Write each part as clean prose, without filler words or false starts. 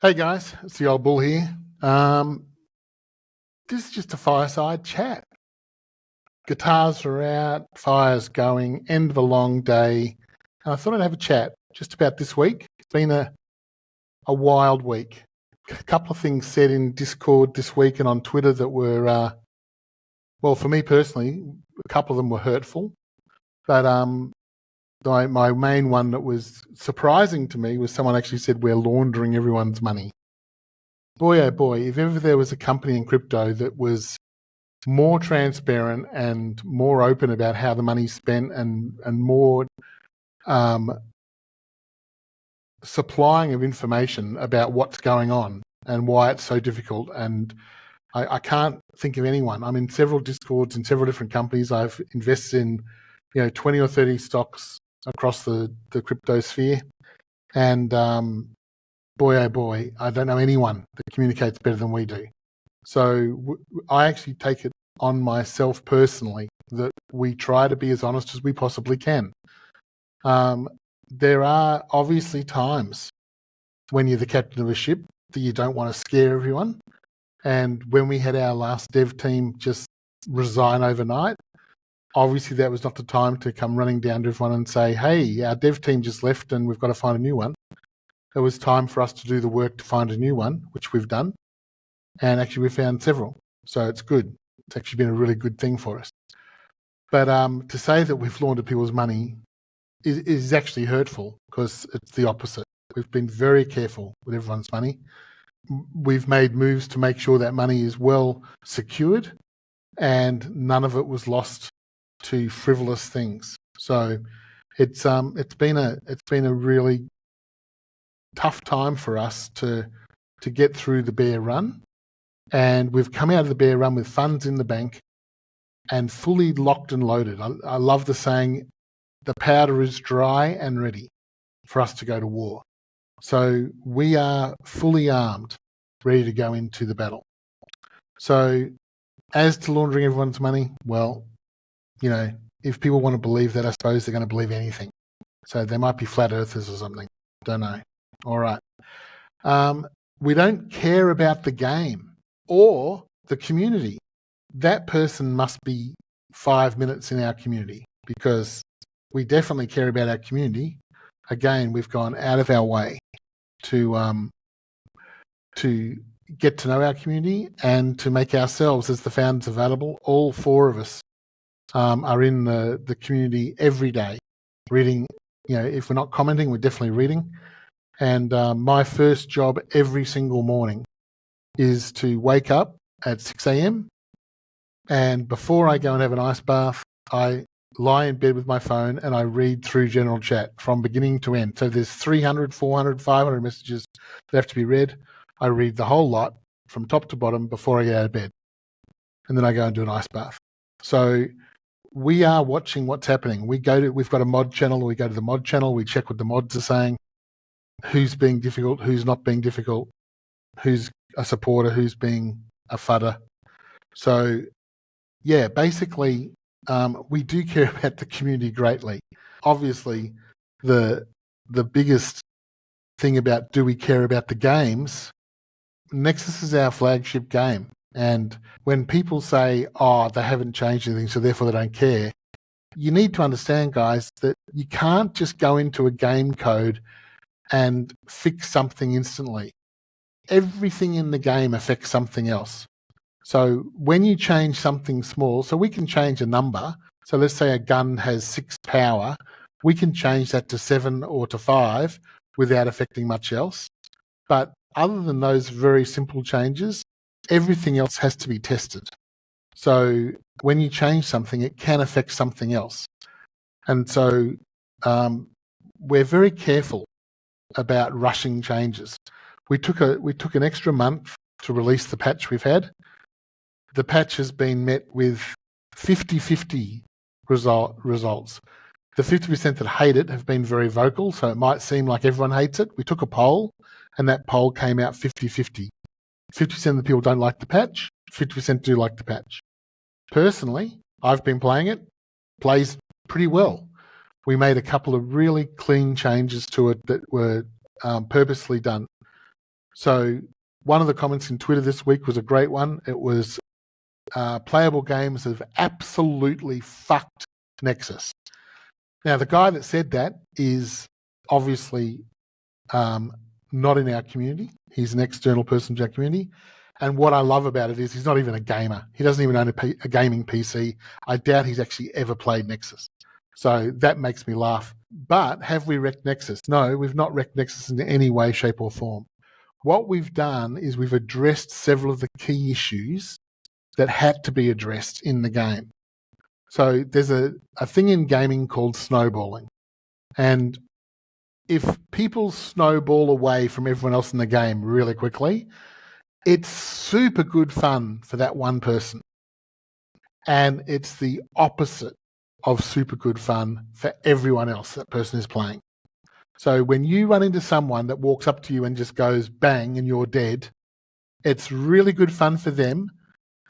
Hey guys, it's the old bull here. This is just a fireside chat. Guitars are out, fire's going, end of a long day. And I thought I'd have a chat just about this week. It's been a wild week. A couple of things said in Discord this week and on Twitter that were, well, for me personally, a couple of them were hurtful. But my main one that was surprising to me was someone actually said we're laundering everyone's money. Boy, oh boy, if ever there was a company in crypto that was more transparent and more open about how the money's spent and more supplying of information about what's going on and why it's so difficult. And I can't think of anyone. I'm in several Discords in several different companies. I've invested in 20 or 30 stocks across the crypto sphere. And boy, oh boy, I don't know anyone that communicates better than we do. So I actually take it on myself personally that we try to be as honest as we possibly can. There are obviously times when you're the captain of a ship that you don't want to scare everyone. And when we had our last dev team just resign overnight, obviously that was not the time to come running down to everyone and say, hey, our dev team just left and we've got to find a new one. It was time for us to do the work to find a new one, which we've done. And actually we found several. So it's good. It's actually been a really good thing for us. But to say that we've laundered people's money is actually hurtful because it's the opposite. We've been very careful with everyone's money. We've made moves to make sure that money is well secured and none of it was lost to frivolous things. So it's been a really tough time for us to get through the bear run. And we've come out of the bear run with funds in the bank and fully locked and loaded. I love the saying, the powder is dry and ready for us to go to war. So we are fully armed, ready to go into the battle. So as to laundering everyone's money, well, if people want to believe that, I suppose they're going to believe anything. So they might be flat earthers or something. Don't know. All right. We don't care about the game or the community. That person must be 5 minutes in our community because we definitely care about our community. Again, we've gone out of our way to get to know our community and to make ourselves as the founders available. All four of us are in the community every day, reading. If we're not commenting, we're definitely reading. And my first job every single morning is to wake up at 6 a.m. And before I go and have an ice bath, I lie in bed with my phone and I read through general chat from beginning to end. So there's 300, 400, 500 messages that have to be read. I read the whole lot from top to bottom before I get out of bed. And then I go and do an ice bath. So we are watching what's happening. We've got a mod channel. We go to the mod channel. We check what the mods are saying, who's being difficult, who's not being difficult, who's a supporter, who's being a fudder. So yeah, basically, we do care about the community greatly. Obviously, the biggest thing about do we care about the games, Nexus is our flagship game. And when people say, oh, they haven't changed anything, so therefore they don't care, you need to understand, guys, that you can't just go into a game code and fix something instantly. Everything in the game affects something else. So when you change something small, so we can change a number. So let's say a gun has 6 power. We can change that to 7 or to 5 without affecting much else. But other than those very simple changes, everything else has to be tested. So when you change something, it can affect something else. And so we're very careful about rushing changes. We took an extra month to release the patch we've had. The patch has been met with 50-50 results. The 50% that hate it have been very vocal, so it might seem like everyone hates it. We took a poll, and that poll came out 50-50. 50% of the people don't like the patch, 50% do like the patch. Personally, I've been playing it, plays pretty well. We made a couple of really clean changes to it that were purposely done. So one of the comments in Twitter this week was a great one. It was playable games have absolutely fucked Nexus. Now, the guy that said that is obviously not in our community. He's an external person to our community. And what I love about it is he's not even a gamer. He doesn't even own a gaming PC. I doubt he's actually ever played Nexus. So that makes me laugh. But have we wrecked Nexus? No, we've not wrecked Nexus in any way, shape, or form. What we've done is we've addressed several of the key issues that had to be addressed in the game. So there's a thing in gaming called snowballing. And if people snowball away from everyone else in the game really quickly, it's super good fun for that one person. And it's the opposite of super good fun for everyone else that person is playing. So when you run into someone that walks up to you and just goes bang and you're dead, it's really good fun for them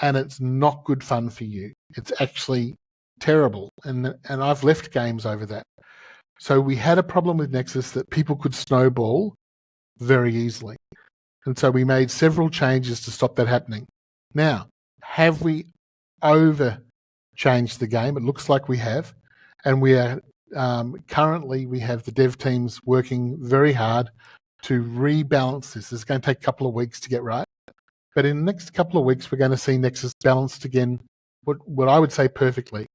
and it's not good fun for you. It's actually terrible. And I've left games over that. So we had a problem with Nexus that people could snowball very easily. And so we made several changes to stop that happening. Now, have we over changed the game? It looks like we have. And we are currently, we have the dev teams working very hard to rebalance this. It's going to take a couple of weeks to get right. But in the next couple of weeks, we're going to see Nexus balanced again, what I would say perfectly.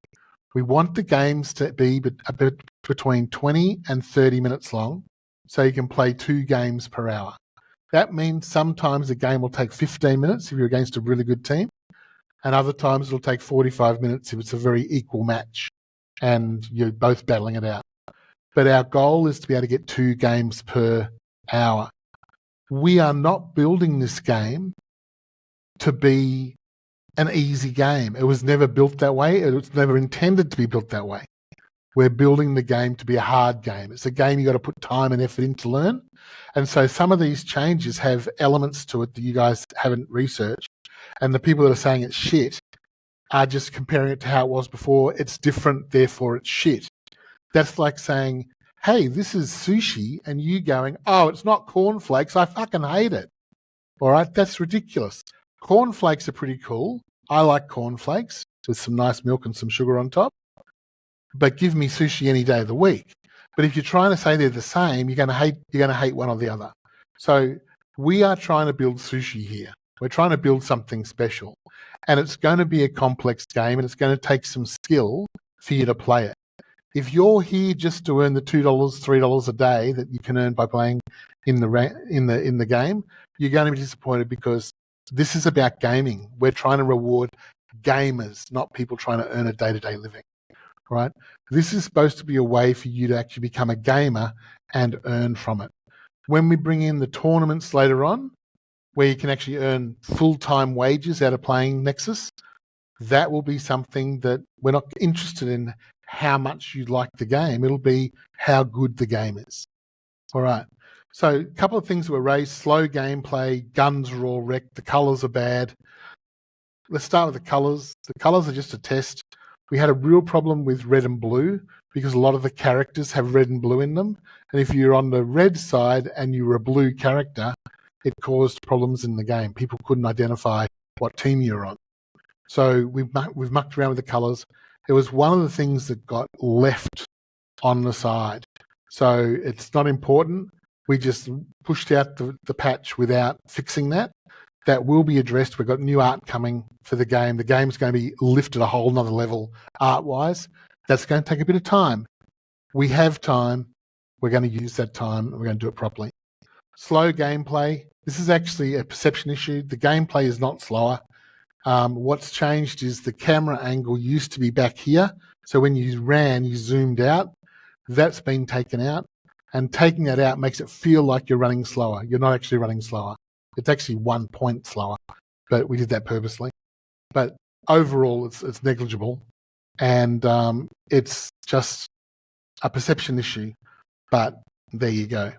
We want the games to be a bit between 20 and 30 minutes long, so you can play 2 games per hour. That means sometimes a game will take 15 minutes if you're against a really good team, and other times it'll take 45 minutes if it's a very equal match and you're both battling it out. But our goal is to be able to get 2 games per hour. We are not building this game to be an easy game. It was never built that way. It was never intended to be built that way. We're building the game to be a hard game. It's a game you got to put time and effort in to learn. And so some of these changes have elements to it that you guys haven't researched. And the people that are saying it's shit are just comparing it to how it was before. It's different, therefore it's shit. That's like saying, hey, this is sushi, and you going, oh, it's not cornflakes. I fucking hate it. All right, that's ridiculous. Cornflakes are pretty cool. I like cornflakes with some nice milk and some sugar on top. But give me sushi any day of the week. But if you're trying to say they're the same, you're going to hate one or the other. So we are trying to build sushi here. We're trying to build something special. And it's going to be a complex game, and it's going to take some skill for you to play it. If you're here just to earn the $2, $3 a day that you can earn by playing in the game, you're going to be disappointed, because this is about gaming. We're trying to reward gamers, not people trying to earn a day-to-day living, right? This is supposed to be a way for you to actually become a gamer and earn from it. When we bring in the tournaments later on, where you can actually earn full-time wages out of playing Nexus, that will be something that we're not interested in how much you like the game. It'll be how good the game is. All right. So a couple of things were raised: slow gameplay, guns are all wrecked, the colors are bad. Let's start with the colors. The colors are just a test. We had a real problem with red and blue because a lot of the characters have red and blue in them. And if you're on the red side and you were a blue character, it caused problems in the game. People couldn't identify what team you're on. So we've mucked around with the colors. It was one of the things that got left on the side. So it's not important. We just pushed out the patch without fixing that. That will be addressed. We've got new art coming for the game. The game's going to be lifted a whole nother level art-wise. That's going to take a bit of time. We have time. We're going to use that time, and we're going to do it properly. Slow gameplay. This is actually a perception issue. The gameplay is not slower. What's changed is the camera angle used to be back here. So when you ran, you zoomed out. That's been taken out. And taking that out makes it feel like you're running slower. You're not actually running slower. It's actually 1 point slower, but we did that purposely. But overall, it's negligible, and it's just a perception issue. But there you go.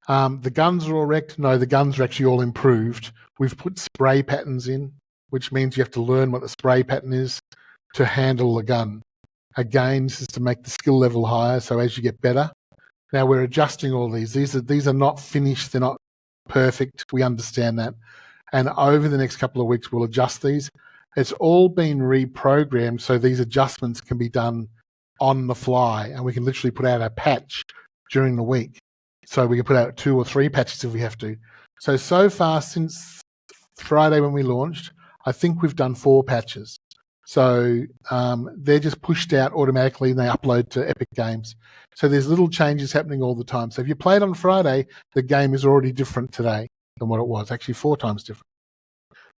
The guns are all wrecked. No, the guns are actually all improved. We've put spray patterns in, which means you have to learn what the spray pattern is to handle the gun. Again, this is to make the skill level higher, so as you get better. Now we're adjusting all these. These are not finished. They're not perfect. We understand that. And over the next couple of weeks, we'll adjust these. It's all been reprogrammed so these adjustments can be done on the fly, and we can literally put out a patch during the week. So we can put out 2 or 3 patches if we have to. So far since Friday when we launched, I think we've done 4 patches. So they're just pushed out automatically and they upload to Epic Games. So there's little changes happening all the time. So if you played on Friday, the game is already different today than what it was, actually 4 times different.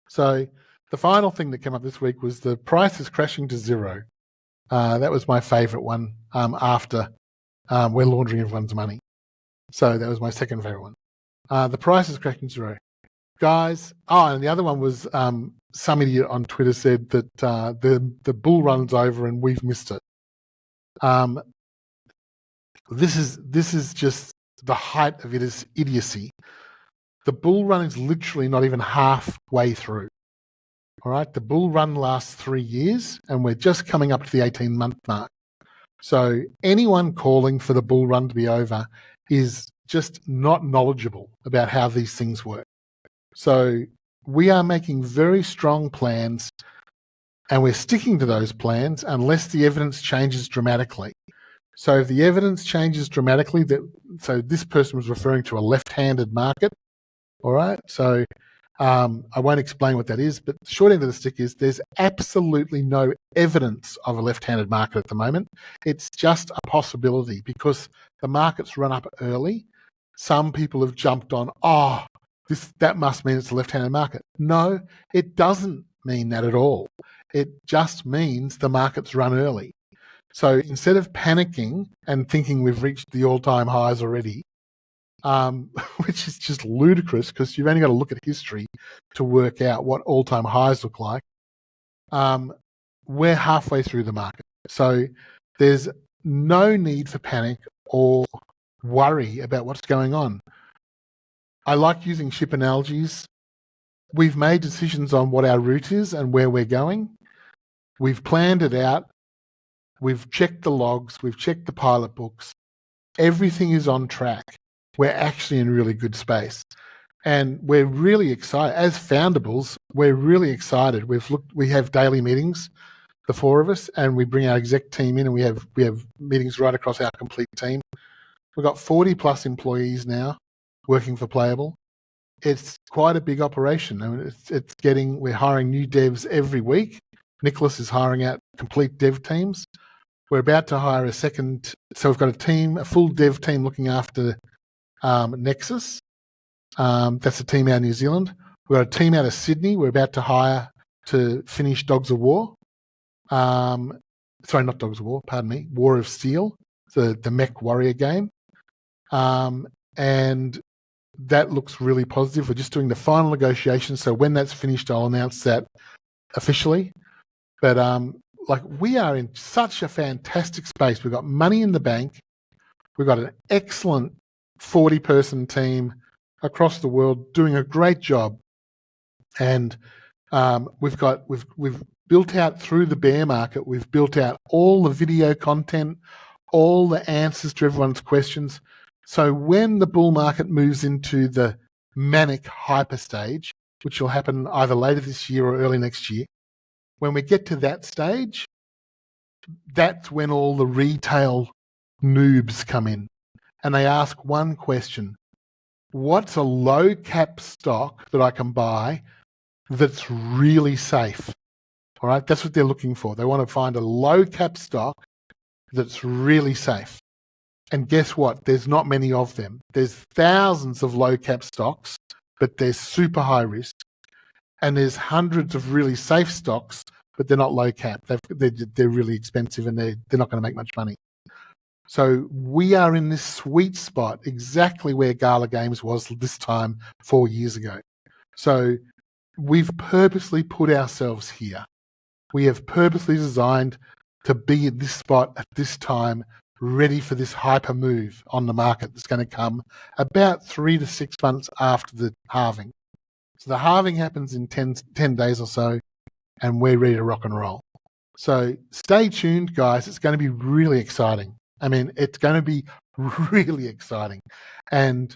So the final thing that came up this week was the price is crashing to 0. That was my favorite one after we're laundering everyone's money. So that was my second favorite one. The price is crashing to 0. Guys, and the other one was some idiot on Twitter said that the bull run's over and we've missed it. This is just the height of idiocy. The bull run is literally not even halfway through. All right, the bull run lasts 3 years, and we're just coming up to the 18-month mark. So anyone calling for the bull run to be over is just not knowledgeable about how these things work. So we are making very strong plans, and we're sticking to those plans unless the evidence changes dramatically. So if the evidence changes dramatically, so this person was referring to a left-handed market, all right? So I won't explain what that is, but the short end of the stick is there's absolutely no evidence of a left-handed market at the moment. It's just a possibility because the market's run up early. Some people have jumped on, that must mean it's a left-handed market. No, it doesn't mean that at all. It just means the market's run early. So instead of panicking and thinking we've reached the all-time highs already, which is just ludicrous because you've only got to look at history to work out what all-time highs look like, we're halfway through the market. So there's no need for panic or worry about what's going on. I like using ship analogies. We've made decisions on what our route is and where we're going. We've planned it out. We've checked the logs. We've checked the pilot books. Everything is on track. We're actually in really good space. And we're really excited. As Foundables, we're really excited. We have daily meetings, the 4 of us, and we bring our exec team in, and we have meetings right across our complete team. We've got 40 plus employees now working for Playable. It's quite a big operation. I mean, we're hiring new devs every week. Nicholas is hiring out complete dev teams. We're about to hire so we've got a full dev team looking after Nexus. That's a team out of New Zealand. We've got a team out of Sydney we're about to hire to finish Dogs of War. Sorry, not Dogs of War, pardon me, War of Steel, the mech warrior game. And that looks really positive. We're just doing the final negotiations, so when that's finished, I'll announce that officially. But we are in such a fantastic space. We've got money in the bank. We've got an excellent 40-person team across the world doing a great job. And we've built out through the bear market, we've built out all the video content, all the answers to everyone's questions. So when the bull market moves into the manic hyper stage, which will happen either later this year or early next year, when we get to that stage, that's when all the retail noobs come in and they ask one question: what's a low cap stock that I can buy that's really safe? All right, that's what they're looking for. They want to find a low cap stock that's really safe. And guess what? There's not many of them. There's thousands of low cap stocks, but they're super high risk. And there's hundreds of really safe stocks, but they're not low cap. They're really expensive and they're not going to make much money. So we are in this sweet spot, exactly where Gala Games was this time 4 years ago. So we've purposely put ourselves here. We have purposely designed to be at this spot at this time, ready for this hyper move on the market that's going to come about 3 to 6 months after the halving. So the halving happens in 10 days or so, and we're ready to rock and roll. So stay tuned, guys. It's going to be really exciting. I mean, it's going to be really exciting. And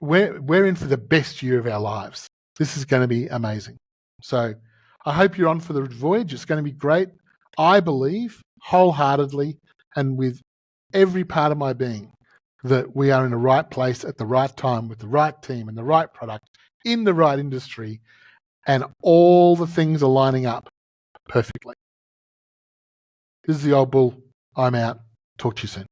we're in for the best year of our lives. This is going to be amazing. So I hope you're on for the voyage. It's going to be great. I believe wholeheartedly and with every part of my being that we are in the right place at the right time with the right team and the right product in the right industry, and all the things are lining up perfectly. This is the old bull. I'm out. Talk to you soon.